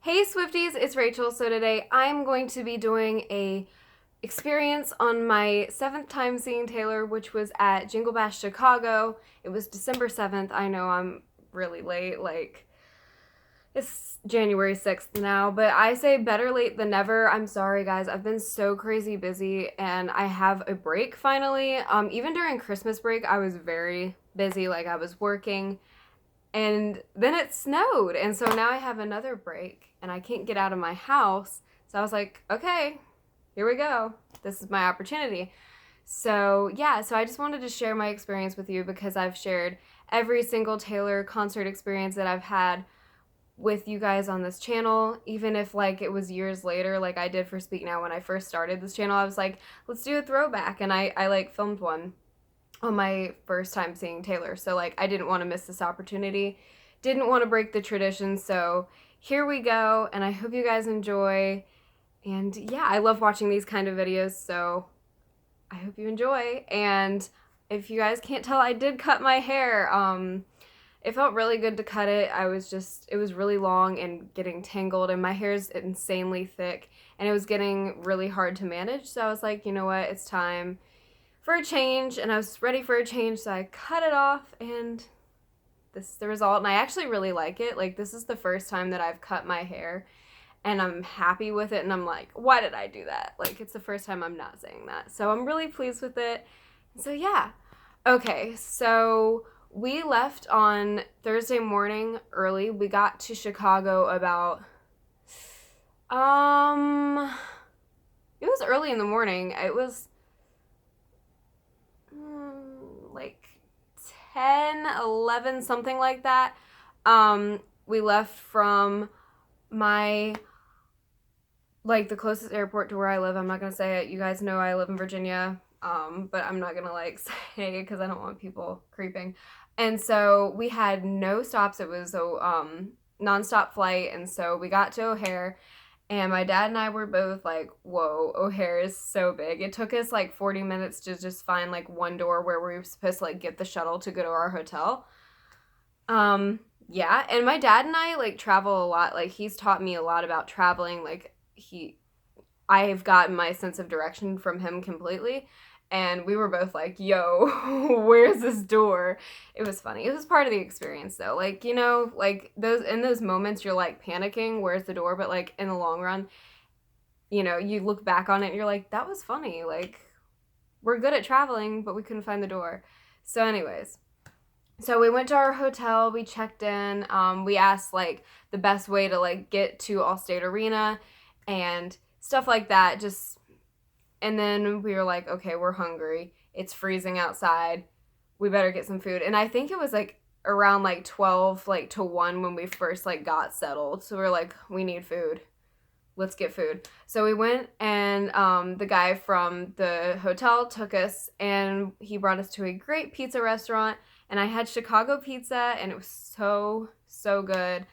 Hey Swifties, it's Rachel. So today I'm going to be doing a experience on my 7th time seeing Taylor, which was at Jingle Bash Chicago. It was December 7th. I know I'm really late, like it's January 6th now, but I say better late than never. I'm sorry guys, I've been so crazy busy and I have a break finally. Even during Christmas break, I was very busy, like I was working. And then it snowed. And so now I have another break and I can't get out of my house. So I was like, okay, here we go. This is my opportunity. So yeah, so I just wanted to share my experience with you because I've shared every single Taylor concert experience that I've had with you guys on this channel, even if like it was years later, like I did for Speak Now when I first started this channel. I was like, let's do a throwback, and I like filmed one on my first time seeing Taylor. So like I didn't want to miss this opportunity. Didn't want to break the tradition. So here we go, and I hope you guys enjoy. And yeah, I love watching these kind of videos, so I hope you enjoy. And if you guys can't tell, I did cut my hair. It felt really good to cut it. It was really long and getting tangled, and my hair's insanely thick, and it was getting really hard to manage. So I was like, you know what, it's time for a change, and I was ready for a change, so I cut it off, and this is the result. And I actually really like it. Like, this is the first time that I've cut my hair, and I'm happy with it, and I'm like, why did I do that? Like, it's the first time I'm not saying that. So I'm really pleased with it. So yeah. Okay, so we left on Thursday morning early. We got to Chicago about, it was early in the morning. It was like 10, 11, something like that. We left from my, like, the closest airport to where I live. I'm not gonna say it. You guys know I live in Virginia, but I'm not gonna like say it because I don't want people creeping. And so we had no stops. It was a nonstop flight, and so we got to O'Hare. And my dad and I were both like, whoa, O'Hare is so big. It took us like 40 minutes to just find like one door where we were supposed to like get the shuttle to go to our hotel. Yeah, and my dad and I like travel a lot. Like, he's taught me a lot about traveling. Like, I've gotten my sense of direction from him completely. And we were both like, yo, where's this door? It was funny. It was part of the experience though. Like, you know, like in those moments you're like panicking, where's the door? But like in the long run, you know, you look back on it and you're like, that was funny. Like, we're good at traveling, but we couldn't find the door. So anyways, so we went to our hotel, we checked in, we asked like the best way to like get to Allstate Arena and stuff like that. And then we were like, okay, we're hungry. It's freezing outside. We better get some food. And I think it was like around like 12 like to 1 when we first like got settled. So we're like, we need food. Let's get food. So we went, and the guy from the hotel took us, and he brought us to a great pizza restaurant, and I had Chicago pizza, and it was so, so good.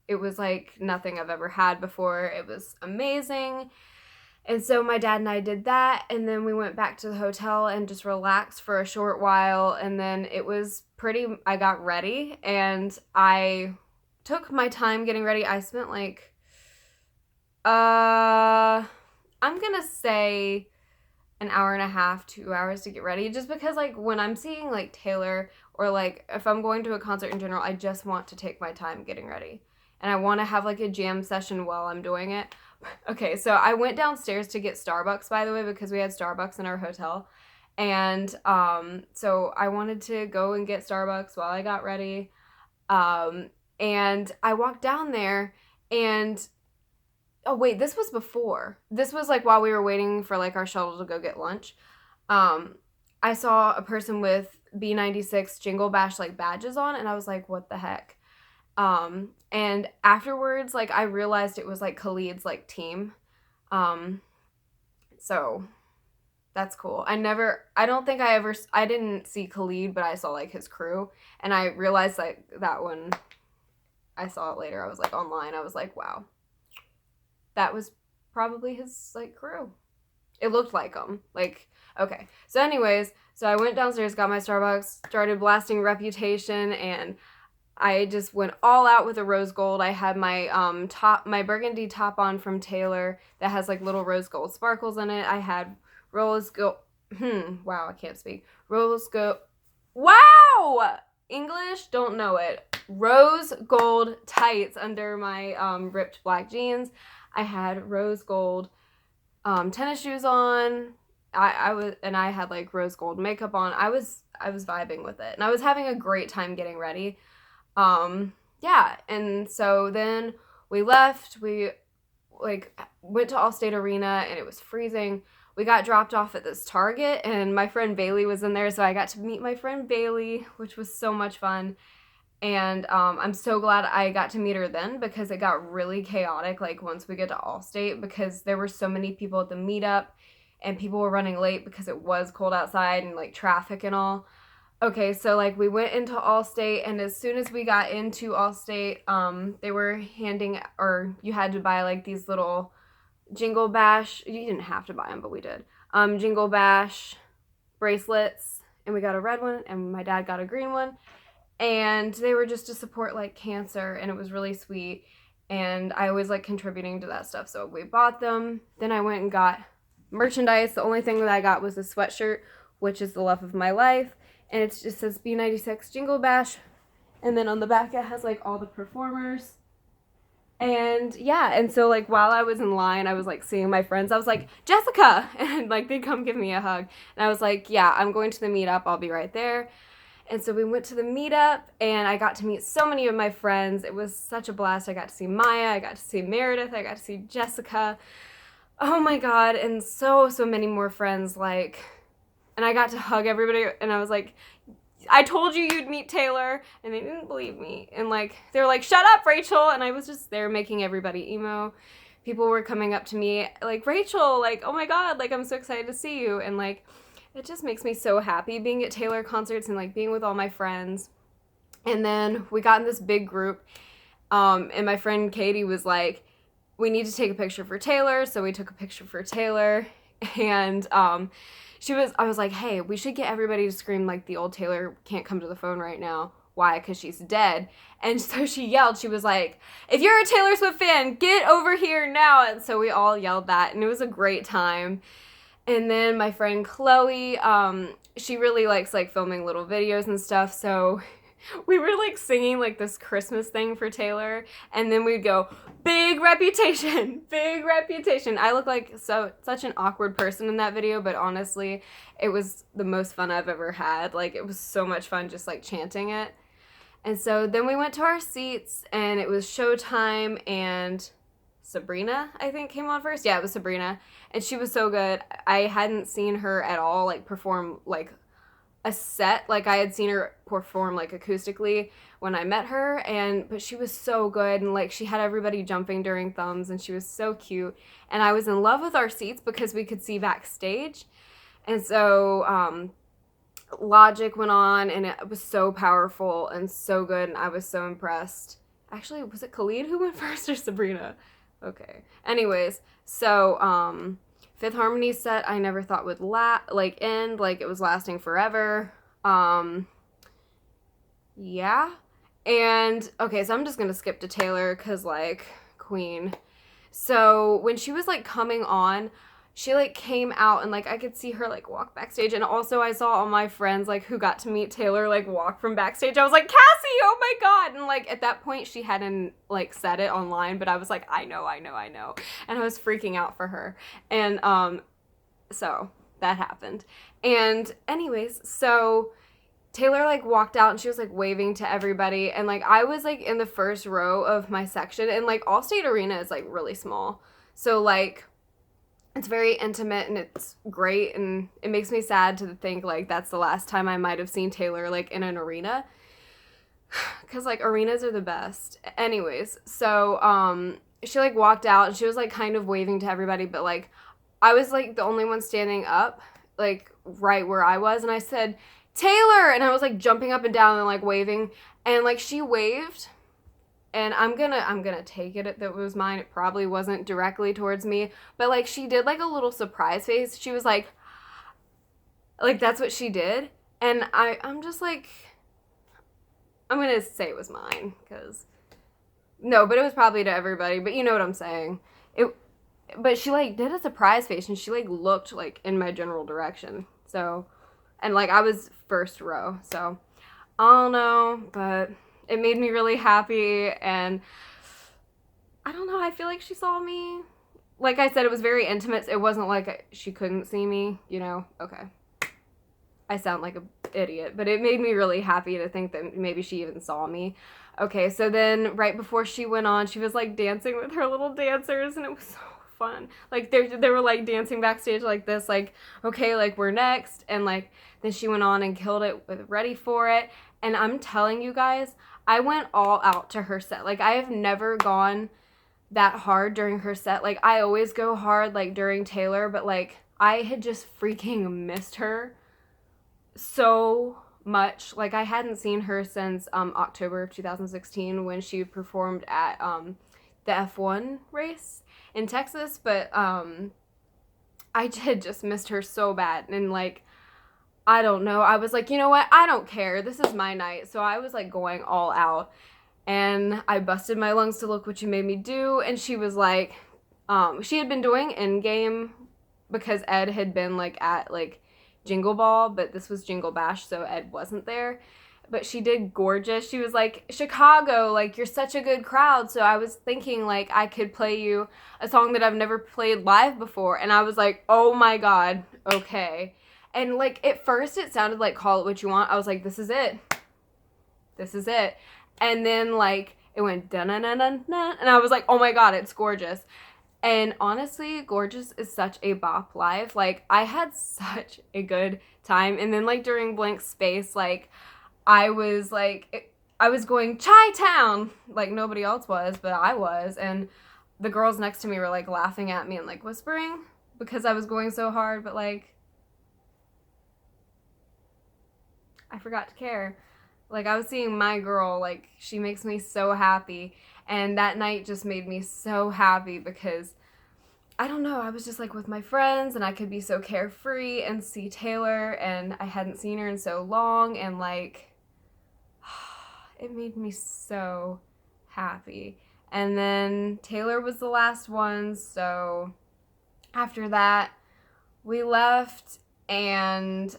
It was like nothing I've ever had before. It was amazing. And so my dad and I did that, and then we went back to the hotel and just relaxed for a short while, and then I got ready, and I took my time getting ready. I spent like, I'm gonna say an hour and a half, 2 hours to get ready, just because like when I'm seeing like Taylor, or like if I'm going to a concert in general, I just want to take my time getting ready. And I want to have like a jam session while I'm doing it. Okay, so I went downstairs to get Starbucks, by the way, because we had Starbucks in our hotel. And so I wanted to go and get Starbucks while I got ready. And I walked down there, and oh wait, this was before. This was like while we were waiting for like our shuttle to go get lunch. I saw a person with B96 Jingle Bash like badges on, and I was like, what the heck? And afterwards, like, I realized it was like Khalid's like team. So that's cool. I didn't see Khalid, but I saw like his crew, and I realized like that when I saw it later, I was like online, I was like, wow, that was probably his like crew. It looked like him. Like, okay. So anyways, so I went downstairs, got my Starbucks, started blasting Reputation, and I just went all out with a rose gold. I had my my burgundy top on from Taylor that has like little rose gold sparkles in it. I had rose gold. Wow, I can't speak. Rose gold. Wow, English, don't know it. Rose gold tights under my ripped black jeans. I had rose gold tennis shoes on. I had like rose gold makeup on. I was vibing with it, and I was having a great time getting ready. Yeah, and so then we left. We like went to Allstate Arena, and it was freezing. We got dropped off at this Target, and my friend Bailey was in there, so I got to meet my friend Bailey, which was so much fun. And I'm so glad I got to meet her then, because it got really chaotic, like, once we get to Allstate, because there were so many people at the meetup, and people were running late because it was cold outside, and, like, traffic and all. Okay, so, like, we went into Allstate, and as soon as we got into Allstate, they were handing, or you had to buy, like, these little Jingle Bash, you didn't have to buy them, but we did, Jingle Bash bracelets, and we got a red one, and my dad got a green one, and they were just to support, like, cancer, and it was really sweet, and I always like contributing to that stuff, so we bought them. Then I went and got merchandise. The only thing that I got was a sweatshirt, which is the love of my life, and it just says B96 Jingle Bash, and then on the back it has, like, all the performers. And yeah, and so, like, while I was in line, I was, like, seeing my friends. I was like, Jessica! And, like, they'd come give me a hug. And I was like, yeah, I'm going to the meetup. I'll be right there. And so we went to the meetup, and I got to meet so many of my friends. It was such a blast. I got to see Maya. I got to see Meredith. I got to see Jessica. Oh, my God. And so many more friends, like, and I got to hug everybody, and I was like, I told you you'd meet Taylor, and they didn't believe me. And, like, they were like, shut up, Rachel. And I was just there making everybody emo. People were coming up to me, like, Rachel, like, oh my God, like, I'm so excited to see you. And, like, it just makes me so happy being at Taylor concerts and, like, being with all my friends. And then we got in this big group, and my friend Katie was like, we need to take a picture for Taylor. So we took a picture for Taylor, and I was like, hey, we should get everybody to scream, like, the old Taylor can't come to the phone right now. Why? Because she's dead. And so she yelled, she was like, if you're a Taylor Swift fan, get over here now. And so we all yelled that, and it was a great time. And then my friend Chloe, she really likes, like, filming little videos and stuff, so we were, like, singing, like, this Christmas thing for Taylor, and then we'd go, big reputation, big reputation. I look like such an awkward person in that video, but honestly, it was the most fun I've ever had. Like, it was so much fun just, like, chanting it. And so then we went to our seats, and it was showtime, and Sabrina, I think, came on first. Yeah, it was Sabrina, and she was so good. I hadn't seen her at all, like, perform, like, a set. Like, I had seen her perform, like, acoustically when I met her, but she was so good, and, like, she had everybody jumping during thumbs, and she was so cute, and I was in love with our seats because we could see backstage. And so Logic went on, and it was so powerful and so good, and I was so impressed. Actually, was it Khalid who went first or Sabrina? Okay. Anyways, so Fifth Harmony's set I never thought would end, like, it was lasting forever. Yeah. And okay, so I'm just gonna skip to Taylor because, like, queen. So when she was, like, coming on, she, like, came out, and, like, I could see her, like, walk backstage, and also I saw all my friends, like, who got to meet Taylor, like, walk from backstage. I was like, Cassie, oh my God! And, like, at that point, she hadn't, like, said it online, but I was like, I know, and I was freaking out for her, and, so, that happened. And, anyways, so Taylor, like, walked out, and she was, like, waving to everybody, and, like, I was, like, in the first row of my section, and, like, Allstate Arena is, like, really small, so, like, it's very intimate, and it's great, and it makes me sad to think, like, that's the last time I might have seen Taylor, like, in an arena, because, like, arenas are the best. Anyways, so, she, like, walked out, and she was, like, kind of waving to everybody, but, like, I was, like, the only one standing up, like, right where I was, and I said, Taylor, and I was, like, jumping up and down and, like, waving, and, like, she waved, and I'm gonna take it that it was mine. It probably wasn't directly towards me, but, like, she did, like, a little surprise face. She was like, that's what she did, and I'm just like, I'm going to say it was mine, because, no, but it was probably to everybody, but you know what I'm saying. But she, like, did a surprise face, and she, like, looked, like, in my general direction, so, and, like, I was first row, so, I don't know, but it made me really happy, and I don't know, I feel like she saw me. Like I said, it was very intimate. It wasn't like she couldn't see me, you know? Okay. I sound like an idiot, but it made me really happy to think that maybe she even saw me. Okay, so then right before she went on, she was like dancing with her little dancers, and it was so fun. Like they were like dancing backstage like this, like, okay, like we're next. And like then she went on and killed it with Ready for It. And I'm telling you guys, I went all out to her set. Like I have never gone that hard during her set. Like I always go hard like during Taylor, but like I had just freaking missed her so much. Like I hadn't seen her since October of 2016 when she performed at the F1 race in Texas, but I had just missed her so bad. And like I don't know, I was like, you know what, I don't care, this is my night. So I was like going all out. And I busted my lungs to Look What You Made Me Do. And she was like, she had been doing in-game because Ed had been like at like Jingle Ball, but this was Jingle Bash, so Ed wasn't there. But she did gorgeous. She was like, Chicago, like you're such a good crowd. So I was thinking like I could play you a song that I've never played live before. And I was like, oh my God, okay. And like at first it sounded like Call It What You Want. I was like, this is it. This is it. And then, like, it went da-na-na-na-na, and I was like, oh my God, it's gorgeous. And honestly, Gorgeous is such a bop live. Like, I had such a good time. And then, like, during Blank Space, like, I was going Chi-Town. Like, nobody else was, but I was. And the girls next to me were, like, laughing at me and, like, whispering because I was going so hard. But, like, I forgot to care. Like, I was seeing my girl, like, she makes me so happy. And that night just made me so happy because, I don't know, I was just, like, with my friends, and I could be so carefree and see Taylor, and I hadn't seen her in so long, and, like, it made me so happy. And then Taylor was the last one, so after that, we left, and,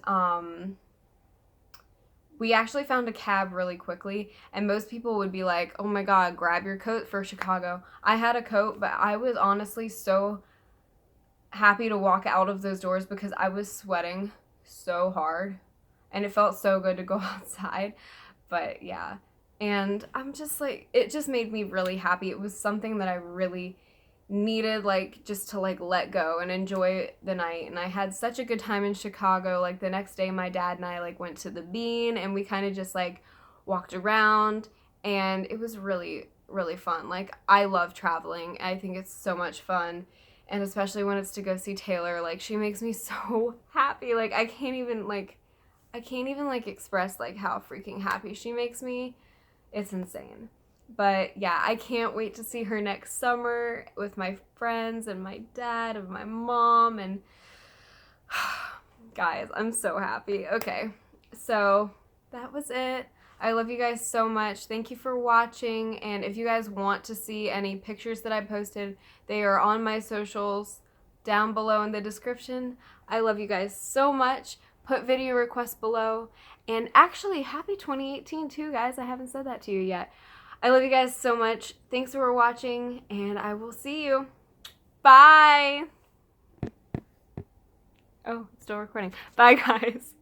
we actually found a cab really quickly, and most people would be like, oh my God, grab your coat for Chicago. I had a coat, but I was honestly so happy to walk out of those doors because I was sweating so hard, and it felt so good to go outside. But yeah, and I'm just like, it just made me really happy. It was something that I really needed, like, just to like let go and enjoy the night. And I had such a good time in Chicago. Like the next day my dad and I like went to the Bean, and we kind of just like walked around, and it was really, really fun. Like I love traveling. I think it's so much fun, and especially when it's to go see Taylor. Like she makes me so happy. Like I can't even like express like how freaking happy she makes me. It's insane. But yeah, I can't wait to see her next summer with my friends and my dad and my mom. And guys, I'm so happy. Okay, so that was it. I love you guys so much. Thank you for watching. And if you guys want to see any pictures that I posted, they are on my socials down below in the description. I love you guys so much. Put video requests below. And actually, happy 2018 too, guys. I haven't said that to you yet. I love you guys so much. Thanks for watching, and I will see you. Bye. Oh, it's still recording. Bye, guys.